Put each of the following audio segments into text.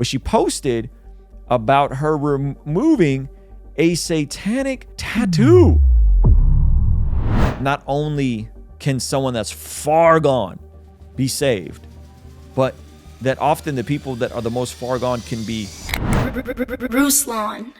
but she posted about her removing a satanic tattoo. Not only can someone that's far gone be saved, but that often the people that are the most far gone can be. Ruslan.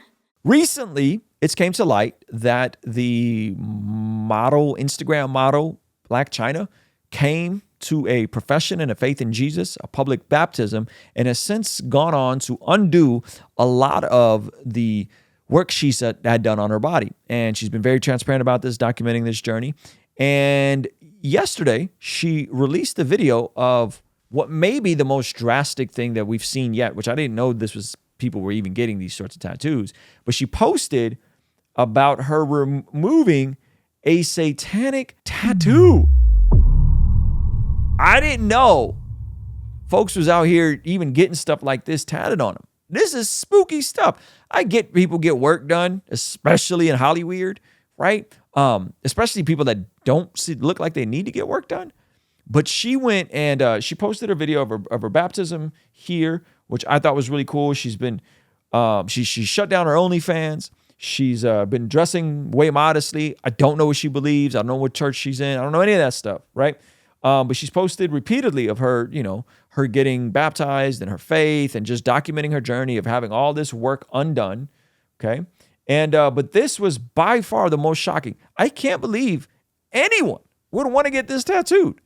Recently, it came to light that the Instagram model, Blac Chyna, came to a profession and a faith in Jesus, a public baptism, and has since gone on to undo a lot of the work she had done on her body. And she's been very transparent about this, documenting this journey. And yesterday, she released a video of what may be the most drastic thing that we've seen yet, which I didn't know this was, people were even getting these sorts of tattoos. But she posted about her removing a satanic tattoo. I didn't know folks was out here even getting stuff like this tatted on them. This is spooky stuff. I get people get work done, especially in Hollywood, right? Especially people that don't look like they need to get work done. But she went and she posted a video of her baptism here, which I thought was really cool. She's been, she shut down her OnlyFans. She's been dressing way modestly. I don't know what she believes. I don't know what church she's in. I don't know any of that stuff, right? But she's posted repeatedly of her, her getting baptized and her faith and just documenting her journey of having all this work undone, okay? And but this was by far the most shocking. I can't believe anyone would want to get this tattooed,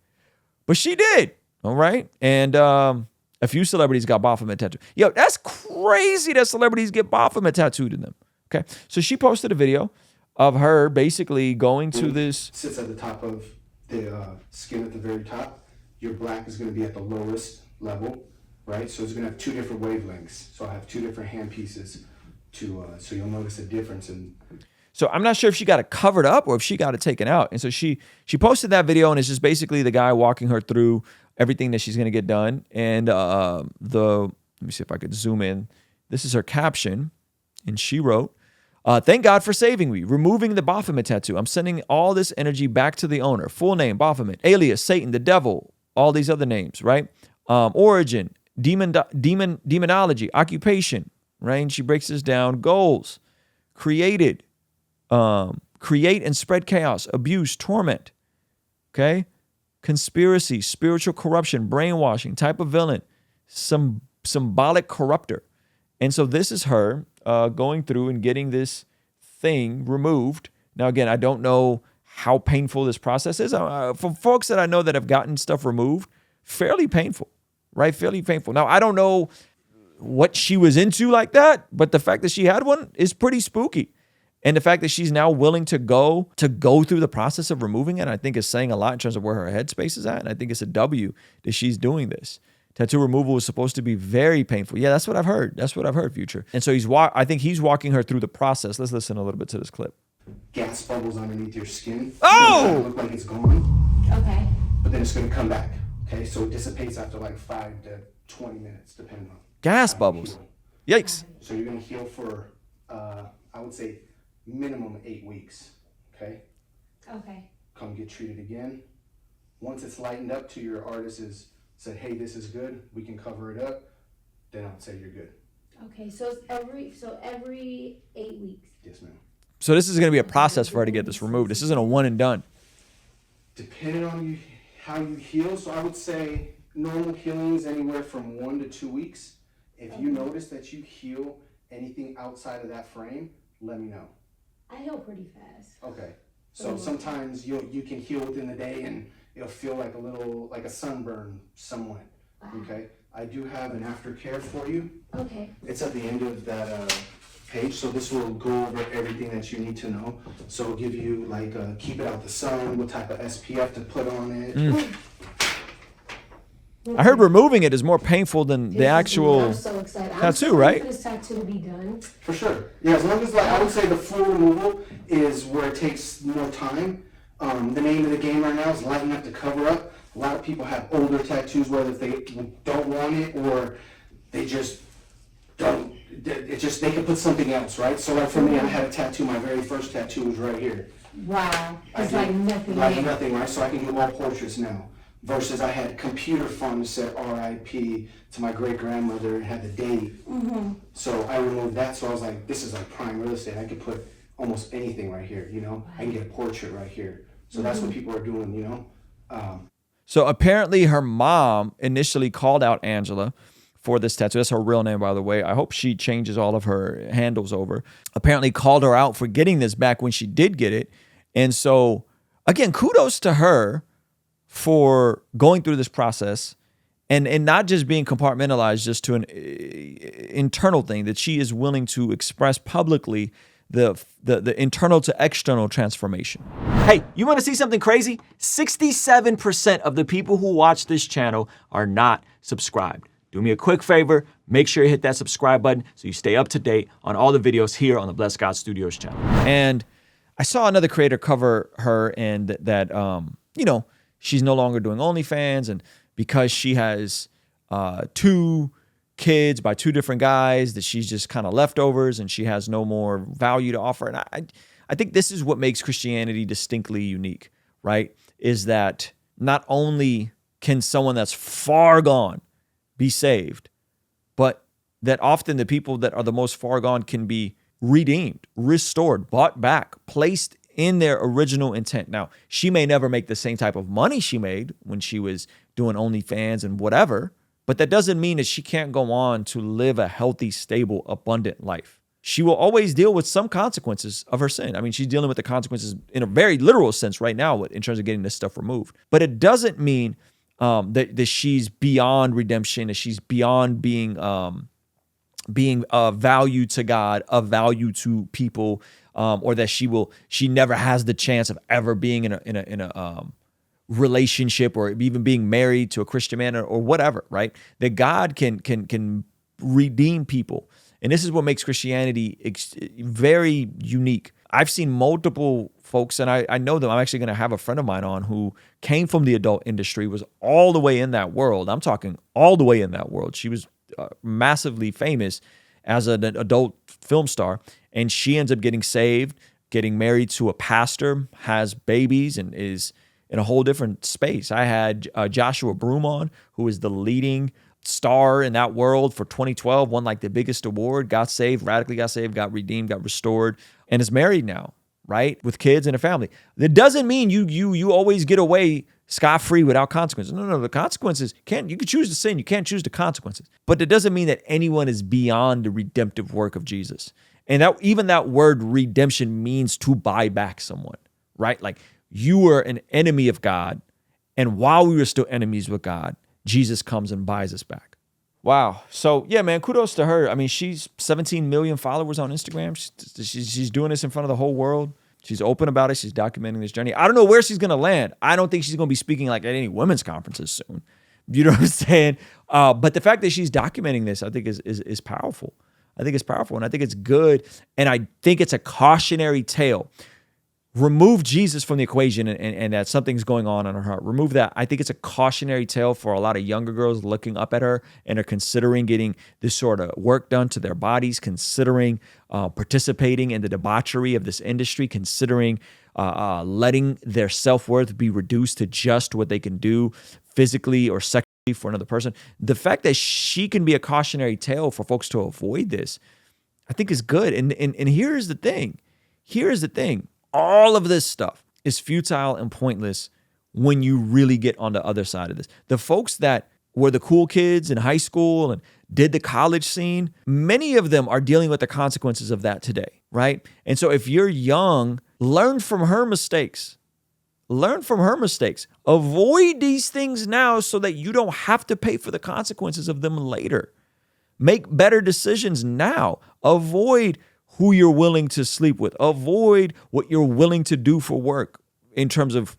but she did, all right? And a few celebrities got Baphomet tattooed. Yo, that's crazy that celebrities get Baphomet tattooed in them, okay? So she posted a video of her basically going to this. Sits at the top of the skin at the very top. Your black is going to be at the lowest level, right? So it's going to have two different wavelengths. So I have two different hand pieces so you'll notice a difference in. So I'm not sure if she got it covered up or if she got it taken out. And so she posted that video, and it's just basically the guy walking her through everything that she's going to get done. And let me see if I could zoom in. This is her caption, and she wrote, "Thank God for saving me, removing the Baphomet tattoo. I'm sending all this energy back to the owner. Full name, Baphomet, alias, Satan, the devil, all these other names, right? Origin, demonology, occupation, right? And she breaks this down. Goals, create and spread chaos, abuse, torment, okay? Conspiracy, spiritual corruption, brainwashing, type of villain, some symbolic corrupter." And so this is her going through and getting this thing removed. Now, again, I don't know how painful this process is. For folks that I know that have gotten stuff removed, fairly painful, right? Fairly painful. Now, I don't know what she was into like that, but the fact that she had one is pretty spooky. And the fact that she's now willing to go through the process of removing it, I think is saying a lot in terms of where her headspace is at. And I think it's a W that she's doing this. Tattoo removal is supposed to be very painful. Yeah, that's what I've heard. That's what I've heard, Future. And so I think he's walking her through the process. Let's listen a little bit to this clip. Gas bubbles underneath your skin. Oh! It look like it's gone. Okay. But then it's going to come back. Okay, so it dissipates after like 5 to 20 minutes, depending on. Gas bubbles. Yikes. So you're going to heal for, I would say, minimum 8 weeks. Okay? Okay. Come get treated again. Once it's lightened up to your artist is said, hey, this is good, we can cover it up, then I would say you're good. Okay, so it's every 8 weeks. Yes, ma'am. So this is going to be a process for her to get this removed. This isn't a one and done. Depending on how you heal, so I would say normal healing is anywhere from 1 to 2 weeks. If you notice that you heal anything outside of that frame, let me know. I heal pretty fast. Okay. So sometimes you can heal within the day and it'll feel like a sunburn somewhat. Okay. I do have an aftercare for you. Okay. It's at the end of that page, so this will go over everything that you need to know. So it'll give you keep it out the sun, what type of SPF to put on it. I heard removing it is more painful than the actual I'm so excited. tattoo, right? For this tattoo to be done. For sure. Yeah, as long as I would say the full removal is where it takes more time. The name of the game right now is lighten up to cover up. A lot of people have older tattoos, whether they don't want it or they just don't. They can put something else, right? So for me, I had a tattoo. My very first tattoo was right here. Wow. It's like nothing. Like nothing, right? So I can do all portraits now. versus I had computer fun to set RIP to my great grandmother and had the date. So I removed that. So I was like, this is like prime real estate. I could put almost anything right here, you know? I can get a portrait right here. So that's what people are doing, you know? So apparently her mom initially called out Angela for this tattoo. That's her real name, by the way. I hope she changes all of her handles over. Apparently called her out for getting this back when she did get it. And so, again, kudos to her for going through this process and not just being compartmentalized just to an internal thing, that she is willing to express publicly the internal to external transformation. Hey, you want to see something crazy? 67% of the people who watch this channel are not subscribed. Do me a quick favor, make sure you hit that subscribe button so you stay up to date on all the videos here on the Blessed God Studios channel. And I saw another creator cover her and that, you know, she's no longer doing OnlyFans, and because she has 2 kids by 2 different guys, that she's just kind of leftovers and she has no more value to offer. And I think this is what makes Christianity distinctly unique, right? Is that not only can someone that's far gone be saved, but that often the people that are the most far gone can be redeemed, restored, bought back, placed in their original intent. Now, she may never make the same type of money she made when she was doing OnlyFans and whatever, but that doesn't mean that she can't go on to live a healthy, stable, abundant life. She will always deal with some consequences of her sin. I mean, she's dealing with the consequences in a very literal sense right now in terms of getting this stuff removed. But it doesn't mean that she's beyond redemption, that she's beyond being of value to God, of value to people, or that she never has the chance of ever being in a relationship or even being married to a Christian man or whatever, right? That God can redeem people. And this is what makes Christianity very unique. I've seen multiple folks, and I know them. I'm actually going to have a friend of mine on who came from the adult industry, was all the way in that world. I'm talking all the way in that world. She was massively famous as an adult film star, and she ends up getting saved, getting married to a pastor, has babies, and is in a whole different space. I had Joshua Broom on, who is the leading star in that world for 2012, won like the biggest award, got saved, radically got saved, got redeemed, got restored, and is married now, right? With kids and a family. That doesn't mean you always get away scot-free without consequences. No, the consequences you can choose to sin, you can't choose the consequences. But it doesn't mean that anyone is beyond the redemptive work of Jesus. And that even that word redemption means to buy back someone, right? Like you were an enemy of God, and while we were still enemies with God, Jesus comes and buys us back. Wow. So yeah, man, kudos to her. I mean, she's 17 million followers on Instagram. She's doing this in front of the whole world. She's open about it. She's documenting this journey. I don't know where she's going to land. I don't think she's going to be speaking like at any women's conferences soon. You know what I'm saying? But the fact that she's documenting this, I think is powerful. I think it's powerful, and I think it's good. And I think it's a cautionary tale. Remove Jesus from the equation and that something's going on in her heart. Remove that. I think it's a cautionary tale for a lot of younger girls looking up at her and are considering getting this sort of work done to their bodies, considering participating in the debauchery of this industry, considering letting their self-worth be reduced to just what they can do physically or sexually for another person. The fact that she can be a cautionary tale for folks to avoid this, I think is good. And here's the thing. Here's the thing. All of this stuff is futile and pointless when you really get on the other side of this. The folks that were the cool kids in high school and did the college scene, many of them are dealing with the consequences of that today, right? And so if you're young, learn from her mistakes. Learn from her mistakes. Avoid these things now so that you don't have to pay for the consequences of them later. Make better decisions now. Avoid who you're willing to sleep with. Avoid what you're willing to do for work in terms of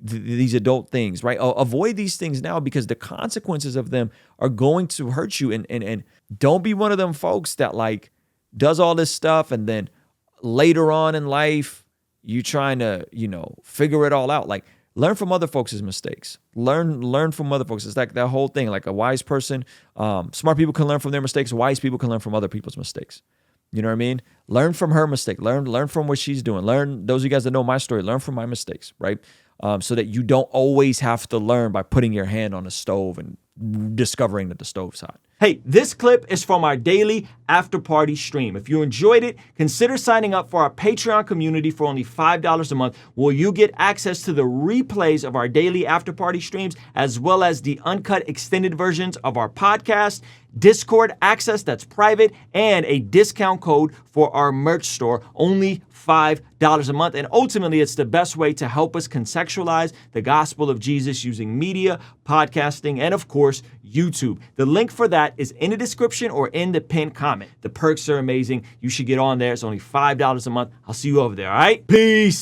these adult things, right? Avoid these things now because the consequences of them are going to hurt you. And don't be one of them folks that like does all this stuff and then later on in life, you trying to, figure it all out. Like learn from other folks' mistakes. Learn from other folks. It's like that whole thing, like a wise person, smart people can learn from their mistakes. Wise people can learn from other people's mistakes. You know what I mean? Learn from her mistake. Learn from what she's doing. Learn, those of you guys that know my story, learn from my mistakes, right? so that you don't always have to learn by putting your hand on a stove and discovering that the stove's hot. Hey, this clip is from our daily after party stream. If you enjoyed it, consider signing up for our Patreon community for only $5 a month, where you get access to the replays of our daily after party streams, as well as the uncut extended versions of our podcast, Discord access that's private, and a discount code for our merch store, only $5 a month. And ultimately, it's the best way to help us contextualize the gospel of Jesus using media, podcasting, and of course, YouTube. The link for that is in the description or in the pinned comment. The perks are amazing. You should get on there. It's only $5 a month. I'll see you over there, all right? Peace.